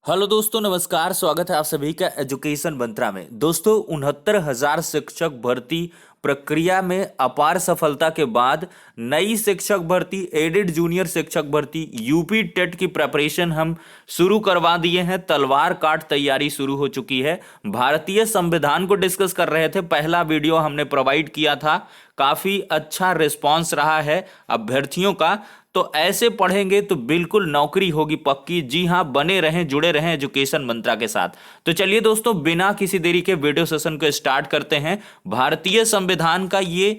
Hello दोस्तों, नमस्कार। स्वागत है आप सभी का एजुकेशन मंत्रा में। दोस्तों, 69,000 शिक्षक भर्ती प्रक्रिया में अपार सफलता के बाद नई शिक्षक भर्ती, एडेड जूनियर शिक्षक भर्ती, यूपी टेट की प्रिपरेशन हम शुरू करवा दिए हैं। तलवार काट तैयारी शुरू हो चुकी है। भारतीय संविधान को डिस्कस कर रहे थे। पहला वीडियो हमने प्रोवाइड किया था, काफी अच्छा रिस्पांस रहा है अभ्यर्थियों का। तो ऐसे पढ़ेंगे तो बिल्कुल नौकरी होगी पक्की। जी हां, बने रहें, जुड़े रहें एजुकेशन मंत्रा के साथ। तो चलिए दोस्तों, बिना किसी देरी के वीडियो सेशन को स्टार्ट करते हैं। भारतीय संविधान का ये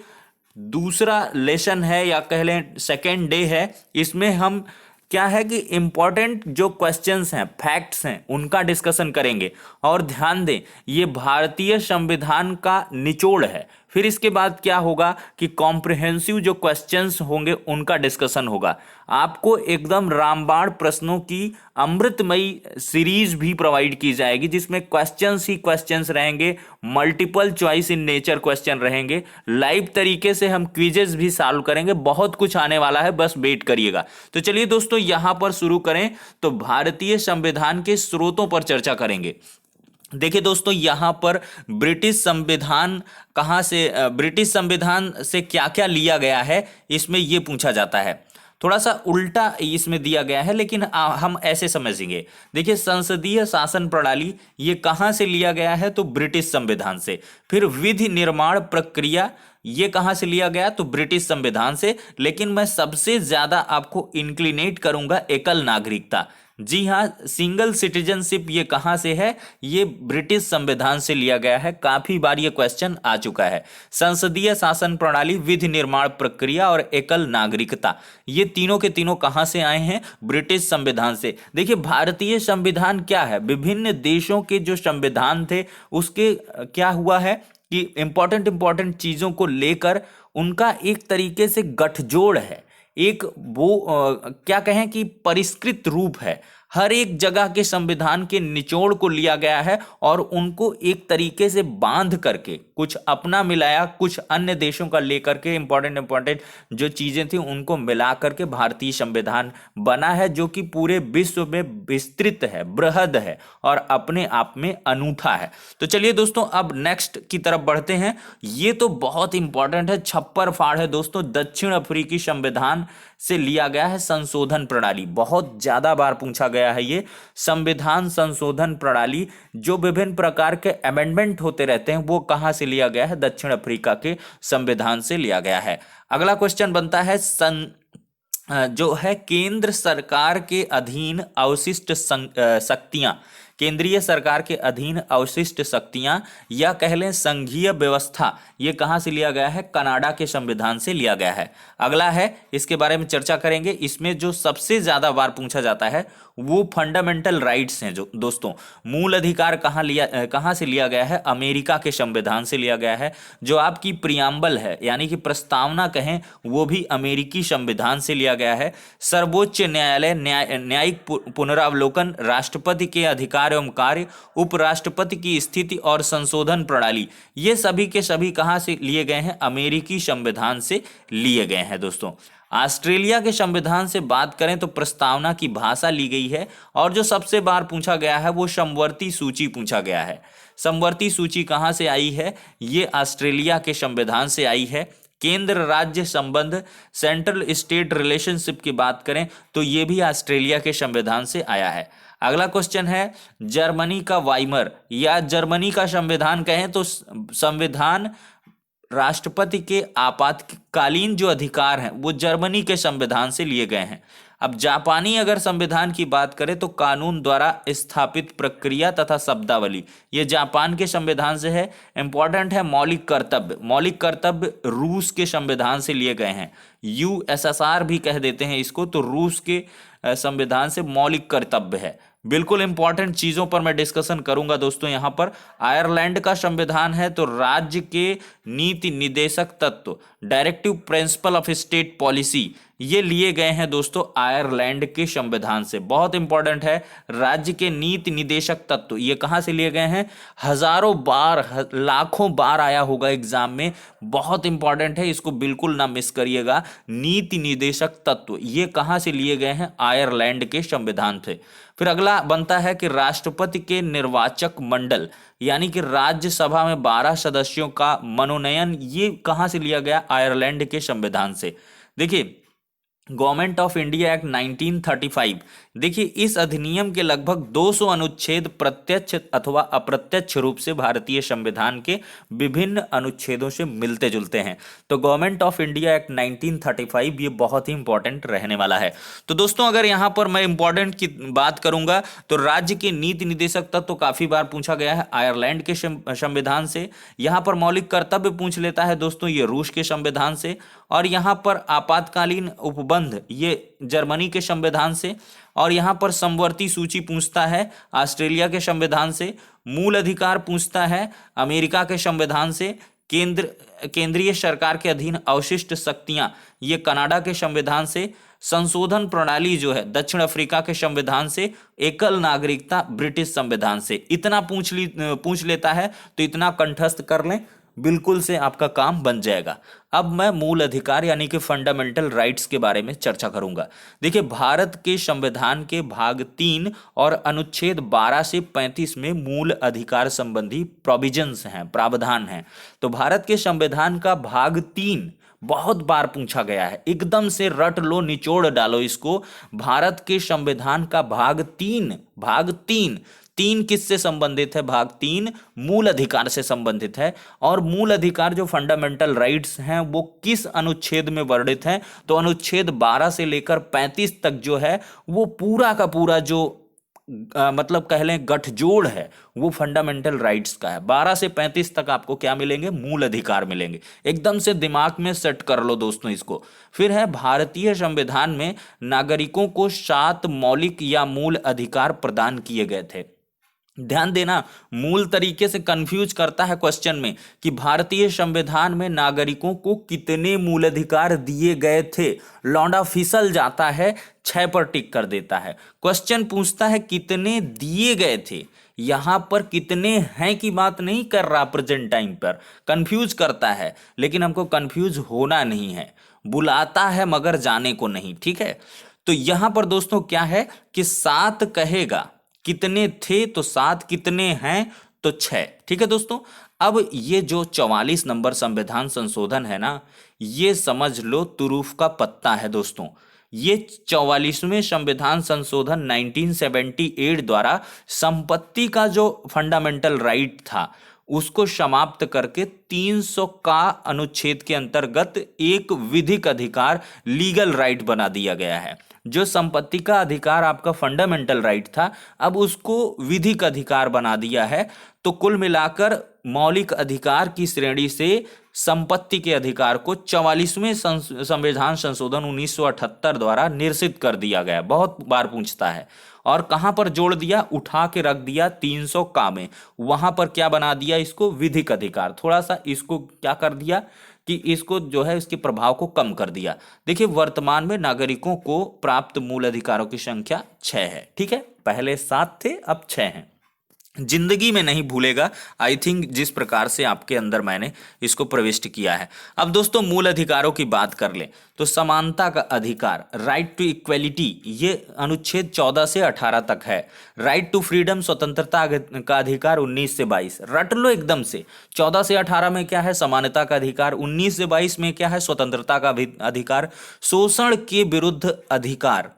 दूसरा लेसन है या कह लें सेकेंड डे है। इसमें हम क्या है कि इंपॉर्टेंट जो क्वेश्चंस हैं, फैक्ट्स हैं, उनका डिस्कशन करेंगे। और ध्यान दें, ये भारतीय संविधान का निचोड़ है। फिर इसके बाद क्या होगा कि कॉम्प्रिहेंसिव जो क्वेश्चंस होंगे उनका डिस्कशन होगा। आपको एकदम रामबाण प्रश्नों की अमृतमयी सीरीज भी प्रोवाइड की जाएगी, जिसमें क्वेश्चंस ही क्वेश्चंस रहेंगे, multiple choice in nature question रहेंगे। लाइव तरीके से हम क्विजेस भी सॉल्व करेंगे। बहुत कुछ आने वाला है, बस वेट करिएगा। तो चलिए दोस्तों, यहां पर शुरू करें तो भारतीय संविधान के स्रोतों पर चर्चा करेंगे। देखिए दोस्तों, यहां पर ब्रिटिश संविधान ब्रिटिश संविधान से क्या क्या लिया गया है, इसमें यह पूछा जाता है। थोड़ा सा उल्टा इसमें दिया गया है, लेकिन हम ऐसे समझेंगे। देखिए, संसदीय शासन प्रणाली ये कहां से लिया गया है, तो ब्रिटिश संविधान से। फिर विधि निर्माण प्रक्रिया ये कहां से लिया गया, तो ब्रिटिश संविधान से। लेकिन मैं सबसे ज्यादा आपको इंक्लिनेट करूंगा एकल नागरिकता। जी हां, सिंगल सिटीजनशिप ये कहां से है, ये ब्रिटिश संविधान से लिया गया है। काफी बार ये क्वेश्चन आ चुका है। संसदीय शासन प्रणाली, विधि निर्माण प्रक्रिया और एकल नागरिकता, ये तीनों के तीनों कहां से आए हैं, ब्रिटिश संविधान से। देखिए, भारतीय संविधान क्या है, विभिन्न देशों के जो संविधान थे उसके क्या हुआ है कि इंपॉर्टेंट चीजों को लेकर उनका एक तरीके से गठजोड़ है। एक वो क्या कहें कि परिष्कृत रूप है। हर एक जगह के संविधान के निचोड़ को लिया गया है और उनको एक तरीके से बांध करके कुछ अपना मिलाया, कुछ अन्य देशों का लेकर के इंपॉर्टेंट जो चीजें थी उनको मिला करके भारतीय संविधान बना है, जो कि पूरे विश्व में विस्तृत है, बृहद है और अपने आप में अनूठा है। तो चलिए दोस्तों, अब नेक्स्ट की तरफ बढ़ते हैं। ये तो बहुत इंपॉर्टेंट है, छप्पर फाड़ है दोस्तों। दक्षिण अफ्रीकी संविधान से लिया गया है संशोधन प्रणाली। बहुत ज्यादा बार पूछा गया है ये संविधान संशोधन प्रणाली। जो विभिन्न प्रकार के अमेंडमेंट होते रहते हैं वो कहां से लिया गया है, दक्षिण अफ्रीका के संविधान से लिया गया है। अगला क्वेश्चन बनता है जो है केंद्र सरकार के अधीन अवशिष्ट शक्तियां, केंद्रीय सरकार के अधीन अवशिष्ट शक्तियां या कह लें संघीय व्यवस्था, ये कहां से लिया गया है, कनाडा के संविधान से लिया गया है। अगला है, इसके बारे में चर्चा करेंगे। इसमें जो सबसे ज्यादा बार पूछा जाता है वो फंडामेंटल राइट्स हैं। जो दोस्तों, मूल अधिकार कहां से लिया गया है, अमेरिका के संविधान से लिया गया है। जो आपकी प्रियम्बल है यानी कि प्रस्तावना कहें, वो भी अमेरिकी संविधान से लिया गया है। सर्वोच्च न्यायालय न्यायिक पुनरावलोकन, राष्ट्रपति के अधिकार एवं कार्य, उपराष्ट्रपति की स्थिति और संशोधन प्रणाली, ये सभी के सभी कहां से लिए गए हैं, अमेरिकी संविधान से लिए गए हैं दोस्तों। ऑस्ट्रेलिया के संविधान से बात करें तो प्रस्तावना की भाषा ली गई है। और जो सबसे बार पूछा गया है वो समवर्ती सूची पूछा गया है। समवर्ती सूची कहां से आई है, ये ऑस्ट्रेलिया के संविधान से आई है। केंद्र राज्य संबंध, सेंट्रल स्टेट रिलेशनशिप की बात करें तो ये भी ऑस्ट्रेलिया के संविधान से आया है। अगला क्वेश्चन है, जर्मनी का वाइमर या जर्मनी का संविधान कहें तो संविधान, राष्ट्रपति के आपातकालीन जो अधिकार हैं वो जर्मनी के संविधान से लिए गए हैं। अब जापानी अगर संविधान की बात करें तो कानून द्वारा स्थापित प्रक्रिया तथा शब्दावली, ये जापान के संविधान से है। इंपॉर्टेंट है, मौलिक कर्तव्य रूस के संविधान से लिए गए हैं। यूएसएसआर भी कह देते हैं इसको, तो रूस के संविधान से मौलिक कर्तव्य है। बिल्कुल इंपॉर्टेंट चीजों पर मैं डिस्कशन करूंगा दोस्तों। यहां पर आयरलैंड का संविधान है तो राज्य के नीति निदेशक तत्व, directive principle of state policy, ये लिए गए हैं दोस्तों आयरलैंड के संविधान से। बहुत इंपॉर्टेंट है, राज्य के नीति निदेशक तत्व ये कहां से लिए गए हैं, हजारों बार, लाखों बार आया होगा एग्जाम में। बहुत इंपॉर्टेंट है, इसको बिल्कुल ना मिस करिएगा। नीति निदेशक तत्व ये कहां से लिए गए हैं, आयरलैंड के संविधान से। फिर अगला बनता है कि राष्ट्रपति के निर्वाचक मंडल, यानी कि राज्यसभा में 12 सदस्यों का मनोनयन, ये कहाँ से लिया गया? आयरलैंड के संविधान से। देखिए गवर्नमेंट ऑफ इंडिया एक्ट 1935, देखिए इस अधिनियम के लगभग 200 अनुच्छेद प्रत्यक्ष अथवा अप्रत्यक्ष रूप से भारतीय संविधान के विभिन्न अनुच्छेदों से मिलते जुलते हैं। तो गवर्नमेंट ऑफ इंडिया एक्ट 1935 ये बहुत ही इंपॉर्टेंट रहने वाला है। तो दोस्तों अगर यहाँ पर मैं इंपॉर्टेंट की बात करूंगा तो राज्य के नीति निदेशक तत्व तो काफी बार पूछा गया है आयरलैंड के संविधान से। यहाँ पर मौलिक कर्तव्य पूछ लेता है दोस्तों ये रूस के संविधान से। और यहाँ पर आपातकालीन उपबंध ये जर्मनी के संविधान से। और यहाँ पर समवर्ती सूची पूछता है ऑस्ट्रेलिया के संविधान से। मूल अधिकार पूछता है अमेरिका के संविधान से। केंद्रीय सरकार के अधीन अवशिष्ट शक्तियां ये कनाडा के संविधान से। संशोधन प्रणाली जो है दक्षिण अफ्रीका के संविधान से। एकल नागरिकता ब्रिटिश संविधान से। इतना पूछ लेता है तो इतना कंठस्थ कर लें, बिल्कुल से आपका काम बन जाएगा। अब मैं मूल अधिकार यानी कि फंडामेंटल राइट्स के बारे में चर्चा करूंगा। देखिए भारत के संविधान के भाग 3 और अनुच्छेद 12 से 35 में मूल अधिकार संबंधी प्रोविजंस हैं, प्रावधान हैं। तो भारत के संविधान का भाग 3 बहुत बार पूछा गया है, एकदम से रट लो, निचोड़ डालो इसको। भारत के संविधान का भाग 3 तीन किससे संबंधित है? भाग 3 मूल अधिकार से संबंधित है। और मूल अधिकार जो फंडामेंटल राइट्स हैं वो किस अनुच्छेद में वर्णित हैं? तो अनुच्छेद 12 से लेकर 35 तक जो है वो पूरा का पूरा जो मतलब कह लें गठजोड़ है वो फंडामेंटल राइट्स का है। 12 से 35 तक आपको क्या मिलेंगे? मूल अधिकार मिलेंगे। एकदम से दिमाग में सेट कर लो दोस्तों इसको। फिर है भारतीय संविधान में नागरिकों को 7 मौलिक या मूल अधिकार प्रदान किए गए थे। ध्यान देना, मूल तरीके से कंफ्यूज करता है क्वेश्चन में कि भारतीय संविधान में नागरिकों को कितने मूल अधिकार दिए गए थे। लौंडा फिसल जाता है, 6 पर टिक कर देता है। क्वेश्चन पूछता है कितने दिए गए थे, यहां पर कितने हैं की बात नहीं कर रहा प्रेजेंट टाइम पर। कंफ्यूज करता है, लेकिन हमको कंफ्यूज होना नहीं है। बुलाता है मगर जाने को नहीं, ठीक है। तो यहां पर दोस्तों क्या है कि 7 कहेगा, कितने थे तो 7, कितने हैं तो 6, ठीक है दोस्तों। अब ये जो 44 नंबर संविधान संशोधन है ना, ये समझ लो तुरूफ का पत्ता है दोस्तों। ये 44वें संविधान संशोधन 1978 द्वारा संपत्ति का जो फंडामेंटल राइट था उसको समाप्त करके 300 का अनुच्छेद के अंतर्गत एक विधिक अधिकार, लीगल राइट बना दिया गया है। जो संपत्ति का अधिकार आपका फंडामेंटल राइट था, अब उसको विधिक अधिकार बना दिया है। तो कुल मिलाकर मौलिक अधिकार की श्रेणी से संपत्ति के अधिकार को 44वें संविधान संशोधन 1978 द्वारा निरसित कर दिया गया। बहुत बार पूछता है। और कहां पर जोड़ दिया? उठा के रख दिया 300 का में। वहां पर क्या बना दिया? इसको विधिक अधिकार। थोड़ा सा इसको क्या कर दिया कि इसको जो है इसके प्रभाव को कम कर दिया। देखिए वर्तमान में नागरिकों को प्राप्त मूल अधिकारों की संख्या 6 है, ठीक है। पहले 7 थे, अब 6 हैं। जिंदगी में नहीं भूलेगा आई थिंक जिस प्रकार से आपके अंदर मैंने इसको प्रविष्ट किया है। अब दोस्तों मूल अधिकारों की बात कर ले तो समानता का अधिकार, राइट टू इक्वलिटी, ये अनुच्छेद 14 से 18 तक है। राइट टू फ्रीडम, स्वतंत्रता का अधिकार 19 से 22। रट लो एकदम से। 14 से 18 में क्या है? समानता का अधिकार। 19 से 22 में क्या है? स्वतंत्रता का अधिकार। शोषण के विरुद्ध अधिकार,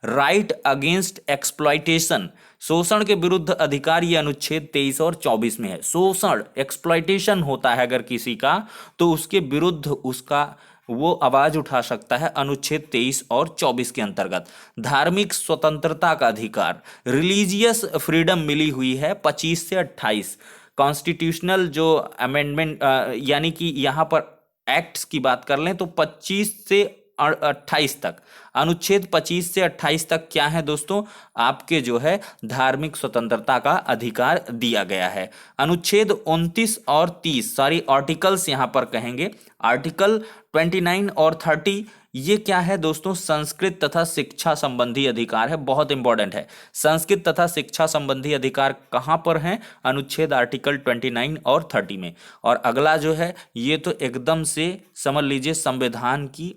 राइट अगेंस्ट एक्सप्लॉयटेशन, शोषण के विरुद्ध अधिकार, ये अनुच्छेद 23 और 24 में है। शोषण, एक्सप्लॉयटेशन होता है अगर किसी का तो उसके विरुद्ध उसका वो आवाज उठा सकता है, अनुच्छेद 23 और 24 के अंतर्गत। धार्मिक स्वतंत्रता का अधिकार, रिलीजियस फ्रीडम मिली हुई है 25 से 28। कॉन्स्टिट्यूशनल जो अमेंडमेंट यानी कि यहाँ पर एक्ट्स की बात कर लें तो 25 से 28 तक, अनुच्छेद 25 से 28 तक क्या है दोस्तों? आपके जो है धार्मिक स्वतंत्रता का अधिकार दिया गया है। अनुच्छेद 29 और 30, सॉरी आर्टिकल्स यहां पर कहेंगे, आर्टिकल 29 और 30, ये क्या है दोस्तों? संस्कृत तथा शिक्षा संबंधी अधिकार है। बहुत इंपॉर्टेंट है। संस्कृत तथा शिक्षा संबंधी अधिकार कहां पर हैं? अनुच्छेद आर्टिकल 29 और 30 में। और अगला जो है ये तो एकदम से समझ लीजिए संविधान की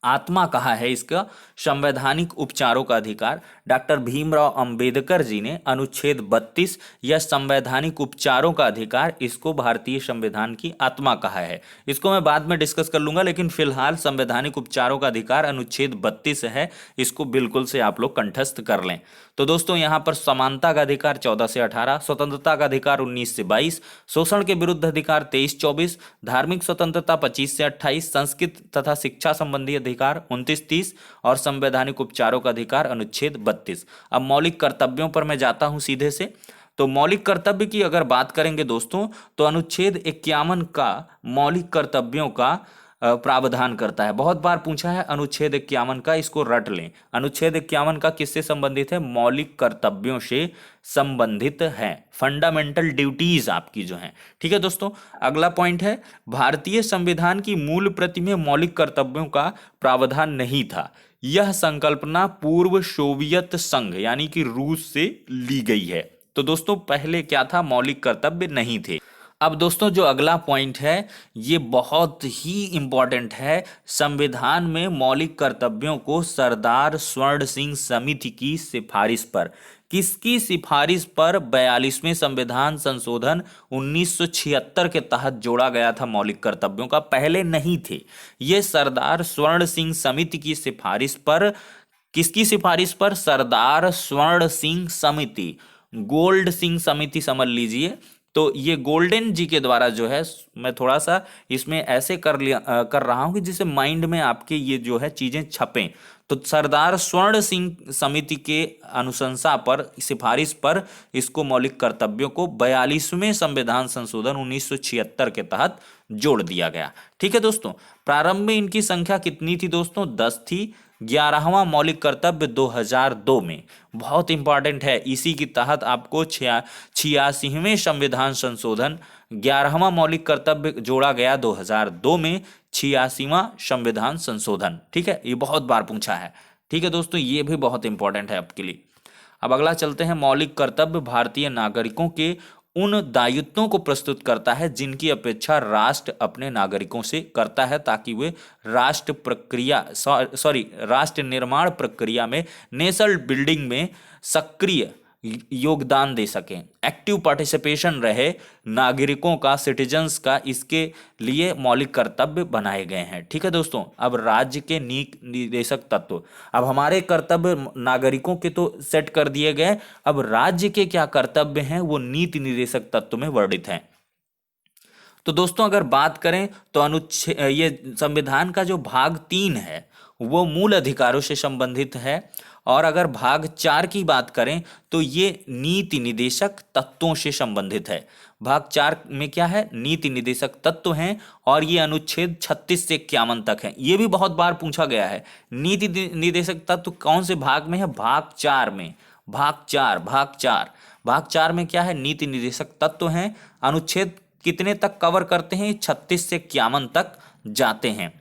आत्मा कहा है इसका संवैधानिक उपचारों का अधिकार। डॉक्टर भीमराव अंबेडकर जी ने अनुच्छेद 32 या संवैधानिक उपचारों का अधिकार, इसको भारतीय संविधान की आत्मा कहा है। इसको मैं बाद में डिस्कस कर लूंगा, लेकिन फिलहाल संवैधानिक उपचारों का अधिकार अनुच्छेद 32 है, इसको बिल्कुल से आप लोग कंठस्थ कर लें। तो दोस्तों यहाँ पर समानता का अधिकार 14 से 18, स्वतंत्रता का अधिकार 19 से 22, शोषण के विरुद्ध अधिकार 23-24, धार्मिक स्वतंत्रता 25 से 28, संस्कृत तथा शिक्षा संबंधी अधिकार 29-30 और संवैधानिक उपचारों का अधिकार अनुच्छेद 32। अब मौलिक कर्तव्यों पर मैं जाता हूं सीधे से। तो मौलिक कर्तव्य की अगर बात करेंगे दोस्तों, तो अनुच्छेद 51 का मौलिक कर्तव्यों का प्रावधान करता है। बहुत बार पूछा है अनुच्छेद 51 का, इसको रट लें। अनुच्छेद 51 का किससे संबंधित है? मौलिक कर्तव्यों से संबंधित है, फंडामेंटल ड्यूटीज आपकी जो है। ठीक है दोस्तों, अगला पॉइंट है भारतीय संविधान की मूल प्रति में मौलिक कर्तव्यों का प्रावधान नहीं था। यह संकल्पना पूर्व सोवियत संघ यानी कि रूस से ली गई है। तो दोस्तों पहले क्या था? मौलिक कर्तव्य नहीं थे। अब दोस्तों जो अगला पॉइंट है ये बहुत ही इंपॉर्टेंट है। संविधान में मौलिक कर्तव्यों को सरदार स्वर्ण सिंह समिति की सिफारिश पर, किसकी सिफारिश पर 42वें संविधान संशोधन 1976 के तहत जोड़ा गया था मौलिक कर्तव्यों का, पहले नहीं थे। ये सरदार स्वर्ण सिंह समिति की सिफारिश पर, किसकी सिफारिश पर? सरदार स्वर्ण सिंह समिति, गोल्ड सिंह समिति समझ लीजिए। तो ये गोल्डन जी के द्वारा जो है, मैं थोड़ा सा इसमें ऐसे कर रहा हूं कि जिससे माइंड में आपके ये जो है चीजें छपें। तो सरदार स्वर्ण सिंह समिति के अनुशंसा पर, सिफारिश पर इसको मौलिक कर्तव्यों को 42वें संविधान संशोधन 1976 के तहत जोड़ दिया गया। ठीक है दोस्तों, प्रारंभ में इनकी संख्या कितनी थी दोस्तों? 10 थी। 11वां मौलिक कर्तव्य 2002 में, बहुत इंपॉर्टेंट है, इसी के तहत आपको 86वें संविधान संशोधन 11वां मौलिक कर्तव्य जोड़ा गया 2002 में, 86वां संविधान संशोधन। ठीक है, ये बहुत बार पूछा है। ठीक है दोस्तों, ये भी बहुत इंपॉर्टेंट है आपके लिए। अब अगला चलते हैं। मौलिक कर्तव्य भारतीय नागरिकों के उन दायित्वों को प्रस्तुत करता है जिनकी अपेक्षा राष्ट्र अपने नागरिकों से करता है, ताकि वे राष्ट्र निर्माण प्रक्रिया में, नेशनल बिल्डिंग में सक्रिय योगदान दे सकें, एक्टिव पार्टिसिपेशन रहे नागरिकों का, सिटीजन्स का, इसके लिए मौलिक कर्तव्य बनाए गए हैं। ठीक है दोस्तों, अब राज्य के नीति निर्देशक तत्व, अब हमारे कर्तव्य नागरिकों के तो सेट कर दिए गए, अब राज्य के क्या कर्तव्य हैं वो नीति निर्देशक तत्व में वर्णित हैं। तो दोस्तों अगर बात करें तो ये संविधान का जो भाग 3 है वो मूल अधिकारों से संबंधित है, और अगर भाग 4 की बात करें तो ये नीति निर्देशक तत्वों से संबंधित है। भाग 4 में क्या है? नीति निर्देशक तत्व हैं, और ये अनुच्छेद 36 से 51 तक है। ये भी बहुत बार पूछा गया है। नीति निर्देशक तत्व कौन से भाग में है? भाग 4 में। भाग 4 में क्या है? नीति निर्देशक तत्व हैं। अनुच्छेद कितने तक कवर करते हैं? 36 से 51 तक जाते हैं।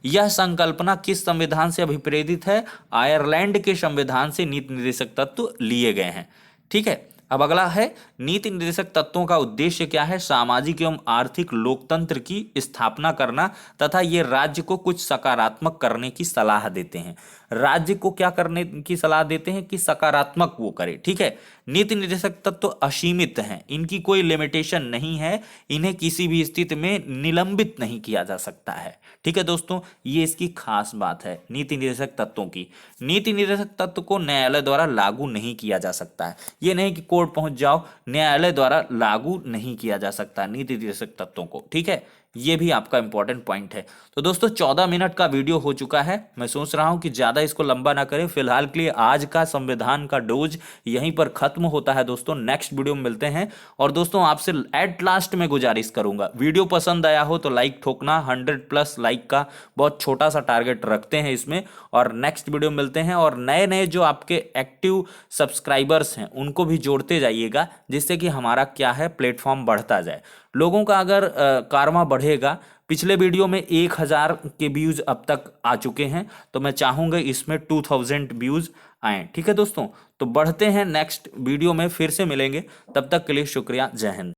यह संकल्पना किस संविधान से अभिप्रेरित है? आयरलैंड के संविधान से नीति निर्देशक तत्व लिए गए हैं। ठीक है, अब अगला है नीति निर्देशक तत्वों का उद्देश्य क्या है? सामाजिक एवं आर्थिक लोकतंत्र की स्थापना करना तथा ये राज्य को कुछ सकारात्मक करने की सलाह देते हैं। राज्य को क्या करने की सलाह देते हैं? कि सकारात्मक वो करे। ठीक है, नीति निर्देशक तत्व असीमित हैं, इनकी कोई लिमिटेशन नहीं है, इन्हें किसी भी स्थिति में निलंबित नहीं किया जा सकता है। ठीक है दोस्तों, ये इसकी खास बात है नीति निर्देशक तत्वों की। नीति निर्देशक तत्व को न्यायालय द्वारा लागू नहीं किया जा सकता है। ये नहीं कि कोर्ट पहुंच जाओ, न्यायालय द्वारा लागू नहीं किया जा सकता नीति निर्देशक तत्वों को। ठीक है, ये भी आपका इंपॉर्टेंट पॉइंट है। तो दोस्तों 14 मिनट का वीडियो हो चुका है। मैं सोच रहा हूं कि ज़्यादा इसको लंबा ना करें। फिलहाल के लिए आज का संविधान का डोज यहीं पर खत्म होता है दोस्तों। नेक्स्ट वीडियो में मिलते हैं। और दोस्तों आपसे एट लास्ट में गुजारिश करूंगा, वीडियो पसंद आया हो तो लाइक ठोकना। 100+ लाइक का बहुत छोटा सा टारगेट रखते हैं इसमें। और नेक्स्ट वीडियो में मिलते हैं। और नए नए जो आपके एक्टिव सब्सक्राइबर्स हैं उनको भी जोड़ते जाइएगा, जिससे कि हमारा क्या है, प्लेटफॉर्म बढ़ता जाए। लोगों का अगर कारमा बढ़ेगा, पिछले वीडियो में 1000 के व्यूज अब तक आ चुके हैं, तो मैं चाहूंगा इसमें 2000 व्यूज आए। ठीक है दोस्तों, तो बढ़ते हैं, नेक्स्ट वीडियो में फिर से मिलेंगे। तब तक के लिए शुक्रिया, जय हिंद।